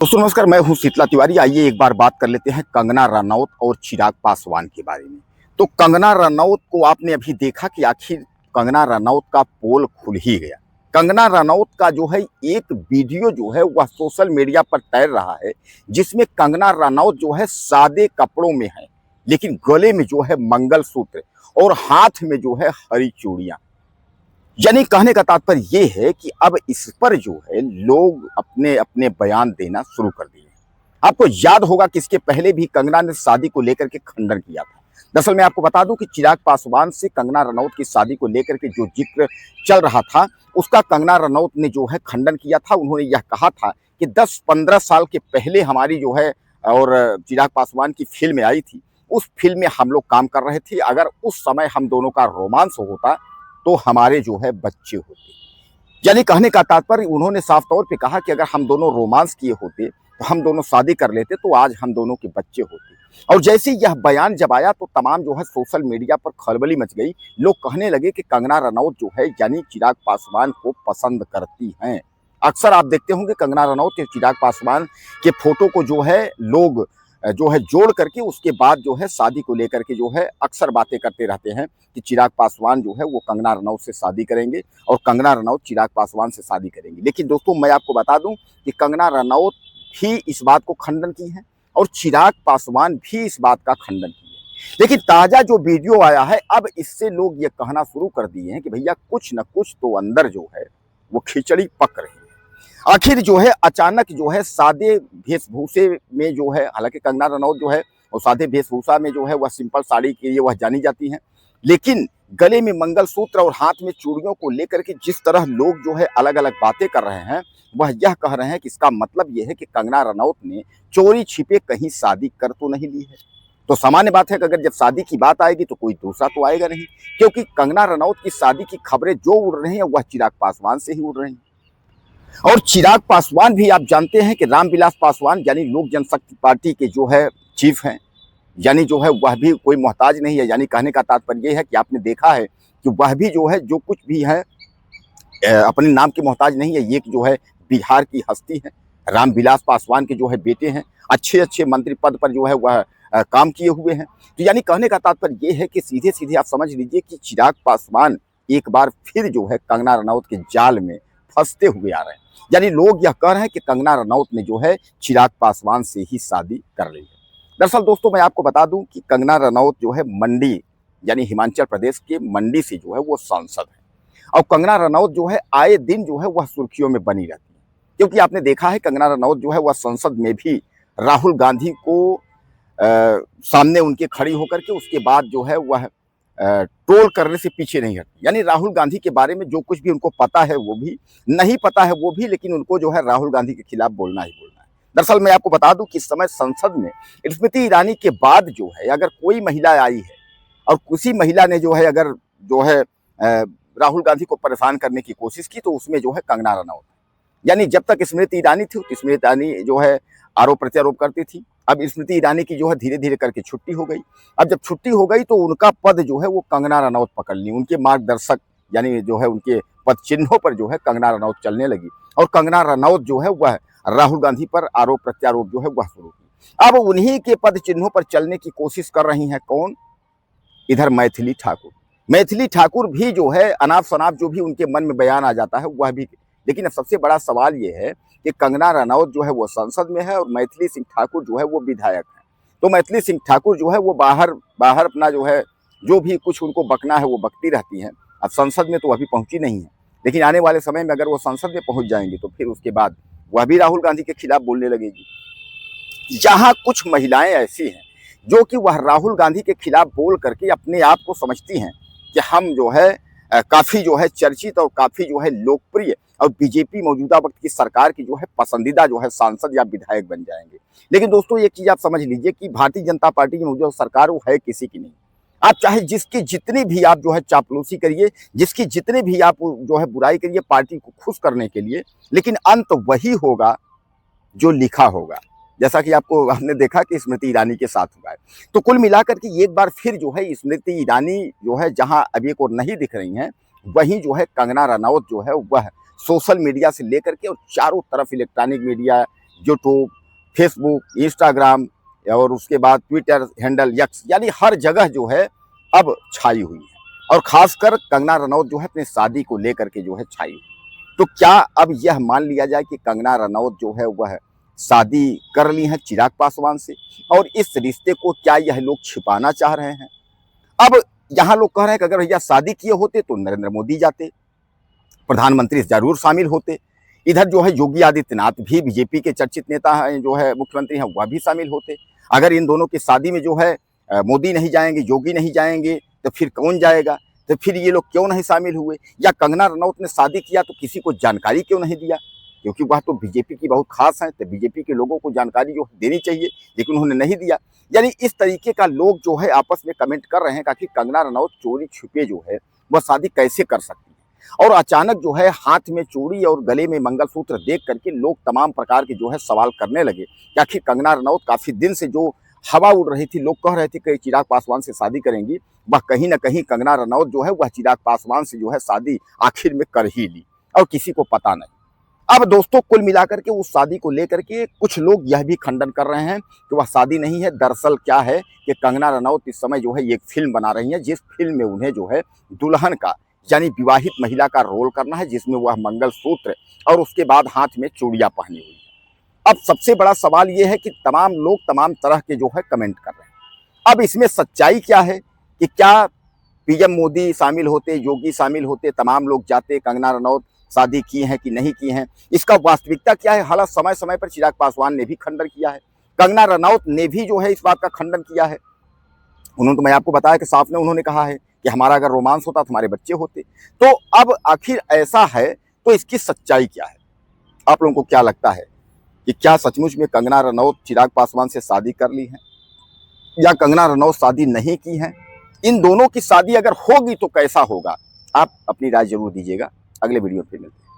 दोस्तों नमस्कार, मैं हूं शीतला तिवारी। आइए एक बार बात कर लेते हैं कंगना रनौत और चिराग पासवान के बारे में। तो कंगना रनौत को आपने अभी देखा कि आखिर कंगना रनौत का पोल खुल ही गया। कंगना रनौत का जो है एक वीडियो जो है वह सोशल मीडिया पर तैर रहा है, जिसमें कंगना रनौत जो है सादे कपड़ों में है, लेकिन गले में जो है मंगलसूत्र और हाथ में जो है हरी चूड़ियां। यानी कहने का तात्पर्य ये है कि अब इस पर जो है लोग अपने अपने बयान देना शुरू कर दिए हैं। आपको याद होगा कि इसके पहले भी कंगना ने शादी को लेकर के खंडन किया था। दरअसल मैं आपको बता दूं कि चिराग पासवान से कंगना रनौत की शादी को लेकर के जो जिक्र चल रहा था, उसका कंगना रनौत ने जो है खंडन किया था। उन्होंने यह कहा था कि 10-15 साल के पहले हमारी जो है और चिराग पासवान की फिल्म आई थी, उस फिल्म में हम लोग काम कर रहे थे। अगर उस समय हम दोनों का रोमांस होता तो हमारे जो है बच्चे होते। यानी कहने का तात्पर्य उन्होंने साफ तौर पे कहा कि अगर हम दोनों रोमांस किए होते तो हम दोनों शादी कर लेते तो आज हम दोनों के बच्चे होते। और जैसे यह बयान जब आया तो तमाम जो है सोशल मीडिया पर खलबली मच गई। लोग कहने लगे कि कंगना रनौत जो है यानी चिराग पासवान को पसंद करती हैं। अक्सर आप देखते होंगे कंगना रनौत और चिराग पासवान के फोटो को जो है लोग जो है जोड़ करके उसके बाद जो है शादी को लेकर के जो है अक्सर बातें करते रहते हैं कि चिराग पासवान जो है वो कंगना रनौत से शादी करेंगे और कंगना रनौत चिराग पासवान से शादी करेंगी। लेकिन दोस्तों मैं आपको बता दूं कि कंगना रनौत भी इस बात को खंडन की है और चिराग पासवान भी इस बात का खंडन की है। लेकिन ताजा जो वीडियो आया है, अब इससे लोग ये कहना शुरू कर दिए हैं कि भैया कुछ न कुछ तो अंदर जो है वो खिचड़ी पक रही है। आखिर जो है अचानक जो है सादे वेशभूषे में जो है, हालांकि कंगना रनौत जो है और सादे वेशभूषा में जो है वह सिंपल साड़ी के लिए वह जानी जाती हैं, लेकिन गले में मंगलसूत्र और हाथ में चूड़ियों को लेकर के जिस तरह लोग जो है अलग अलग बातें कर रहे हैं, वह यह कह रहे हैं कि इसका मतलब यह है कि कंगना रनौत ने चोरी छिपे कहीं शादी कर तो नहीं ली है। तो सामान्य बात है कि अगर जब शादी की बात आएगी तो कोई दूसरा तो आएगा नहीं, क्योंकि कंगना रनौत की शादी की खबरें जो उड़ रही हैं वह चिराग पासवान से ही उड़ रही हैं। और चिराग पासवान भी आप जानते हैं कि रामविलास पासवान यानी लोक जनशक्ति पार्टी के जो है चीफ हैं, यानी जो है वह भी कोई मोहताज नहीं है। यानी कहने का तात्पर्य यह है कि आपने देखा है कि वह भी जो है जो कुछ भी है अपने नाम के मोहताज नहीं है। ये जो है बिहार की हस्ती है, रामविलास पासवान के जो है बेटे हैं, अच्छे अच्छे मंत्री पद पर जो है वह काम किए हुए हैं। तो यानी कहने का तात्पर्य ये है कि सीधे सीधे आप समझ लीजिए कि चिराग पासवान एक बार फिर जो है कंगना रनौत के जाल में फंसते हुए आ रहे हैं। यानी लोग यह कह रहे हैं कि कंगना रनौत ने जो है चिराग पासवान से ही शादी कर ली है। दरअसल दोस्तों मैं आपको बता दूं कि कंगना रनौत जो है मंडी यानी हिमाचल प्रदेश के मंडी से जो है वो सांसद है। और कंगना रनौत जो है आए दिन जो है वह सुर्खियों में बनी रहती है, क्योंकि आपने देखा है कंगना रनौत जो है वह संसद में भी राहुल गांधी को सामने उनके खड़ी होकर के उसके बाद जो है वह ट्रोल करने से पीछे नहीं हटती। यानी राहुल गांधी के बारे में जो कुछ भी उनको पता है वो भी, नहीं पता है वो भी, लेकिन उनको जो है राहुल गांधी के खिलाफ बोलना ही बोलना है। दरअसल मैं आपको बता दूं कि इस समय संसद में स्मृति ईरानी के बाद जो है अगर कोई महिला आई है और किसी महिला ने जो है अगर जो है राहुल गांधी को परेशान करने की कोशिश की तो उसमें जो है कंगना रनौत। यानी जब तक स्मृति ईरानी थी तो स्मृति ईरानी जो है आरोप प्रत्यारोप करती थी। अब स्मृति ईरानी की जो है धीरे धीरे करके छुट्टी हो गई। अब जब छुट्टी हो गई तो उनका पद जो है वो कंगना रनौत पकड़ ली। उनके मार्गदर्शक यानी जो है उनके पद चिन्हों पर जो है कंगना रनौत चलने लगी और कंगना रनौत जो है वह राहुल गांधी पर आरोप प्रत्यारोप जो है वह शुरू की। अब उन्हीं के पद चिन्हों पर चलने की कोशिश कर रही हैं कौन? इधर मैथिली ठाकुर। मैथिली ठाकुर भी जो है अनाप शनाप जो भी उनके मन में बयान आ जाता है वह भी। लेकिन अब सबसे बड़ा सवाल ये है कि कंगना रनौत जो है वो संसद में है और मैथिली सिंह ठाकुर जो है वो विधायक है। तो मैथिली सिंह ठाकुर जो है वो बाहर बाहर अपना जो है जो भी कुछ उनको बकना है वो बकती रहती हैं। अब संसद में तो अभी पहुंची नहीं है, लेकिन आने वाले समय में अगर वो संसद में पहुंच जाएंगे तो फिर उसके बाद वह भी राहुल गांधी के खिलाफ बोलने लगेगी। जहां कुछ महिलाएं ऐसी हैं जो कि वह राहुल गांधी के खिलाफ बोल करके अपने आप को समझती हैं कि हम जो है काफी जो है चर्चित और काफी जो है लोकप्रिय और बीजेपी मौजूदा वक्त की सरकार की जो है पसंदीदा जो है सांसद या विधायक बन जाएंगे। लेकिन दोस्तों एक चीज आप समझ लीजिए कि भारतीय जनता पार्टी की मौजूदा सरकार वो है किसी की नहीं। आप चाहे जिसकी जितनी भी आप जो है चापलूसी करिए, जिसकी जितनी भी आप जो है बुराई करिए पार्टी को खुश करने के लिए, लेकिन अंत वही होगा जो लिखा होगा। जैसा कि आपने देखा कि स्मृति ईरानी के साथ हुआ है। तो कुल मिलाकर के एक बार फिर जो है स्मृति ईरानी जो है जहां अब एक और नहीं दिख रही हैं, वहीं जो है कंगना रनौत जो है वह सोशल मीडिया से लेकर के और चारों तरफ electronic media YouTube, Facebook, Instagram और उसके बाद ट्विटर हैंडल यक्स, यानी हर जगह जो है अब छाई हुई है। और खासकर कंगना रनौत जो है अपनी शादी को लेकर के जो है छाई हुई। तो क्या अब यह मान लिया जाए कि कंगना रनौत जो है वह शादी कर ली है चिराग पासवान से, और इस रिश्ते को क्या यह लोग छिपाना चाह रहे हैं? अब यहाँ लोग कह रहे हैं कि अगर भैया शादी किए होते तो नरेंद्र मोदी जाते, प्रधानमंत्री जरूर शामिल होते। इधर जो है योगी आदित्यनाथ भी बीजेपी के चर्चित नेता हैं, जो है मुख्यमंत्री हैं, वह भी शामिल होते। अगर इन दोनों की शादी में जो है मोदी नहीं जाएंगे, योगी नहीं जाएंगे, तो फिर कौन जाएगा? तो फिर ये लोग क्यों नहीं शामिल हुए? या कंगना रनौत ने शादी किया तो किसी को जानकारी क्यों नहीं दिया? क्योंकि वह तो बीजेपी की बहुत खास है, तो बीजेपी के लोगों को जानकारी जो देनी चाहिए, लेकिन उन्होंने नहीं दिया। यानी इस तरीके का लोग जो है आपस में कमेंट कर रहे हैं कि कंगना रनौत चोरी छिपे जो है वह शादी कैसे कर सकती है। और अचानक जो है हाथ में चूड़ी और गले में मंगलसूत्र देख करके लोग तमाम प्रकार के जो है सवाल करने लगे कि आखिर कंगना रनौत काफी दिन से जो हवा उड़ रही थी, लोग कह रहे थे कि चिराग पासवान से शादी करेंगी, वह कहीं ना कहीं कंगना रनौत जो है वह चिराग पासवान से जो है शादी आखिर में कर ही ली, और किसी को पता नहीं। अब दोस्तों कुल मिलाकर के उस शादी को लेकर के कुछ लोग यह भी खंडन कर रहे हैं कि वह शादी नहीं है। दरअसल क्या है कि कंगना रनौत इस समय जो है एक फिल्म बना रही है, जिस फिल्म में उन्हें जो है दुल्हन का यानी विवाहित महिला का रोल करना है, जिसमें वह मंगलसूत्र और उसके बाद हाथ में चूड़ियां पहनी हुई है। अब सबसे बड़ा सवाल यह है कि तमाम लोग तमाम तरह के जो है कमेंट कर रहे हैं। अब इसमें सच्चाई क्या है कि क्या पीएम मोदी शामिल होते, योगी शामिल होते, तमाम लोग जाते, कंगना रनौत शादी की हैं कि नहीं की हैं, इसका वास्तविकता क्या है? हालांकि समय समय पर चिराग पासवान ने भी खंडन किया है, कंगना रनौत ने भी जो है इस बात का खंडन किया है। उन्होंने तो मैं आपको बताया कि साफ ने उन्होंने कहा है कि हमारा अगर रोमांस होता तो हमारे बच्चे होते। तो अब आखिर ऐसा है तो इसकी सच्चाई क्या है? आप लोगों को क्या लगता है कि क्या सचमुच में कंगना रनौत चिराग पासवान से शादी कर ली है, या कंगना रनौत शादी नहीं की है? इन दोनों की शादी अगर होगी तो कैसा होगा? आप अपनी राय जरूर दीजिएगा। अगले वीडियो में फिर मिलते हैं।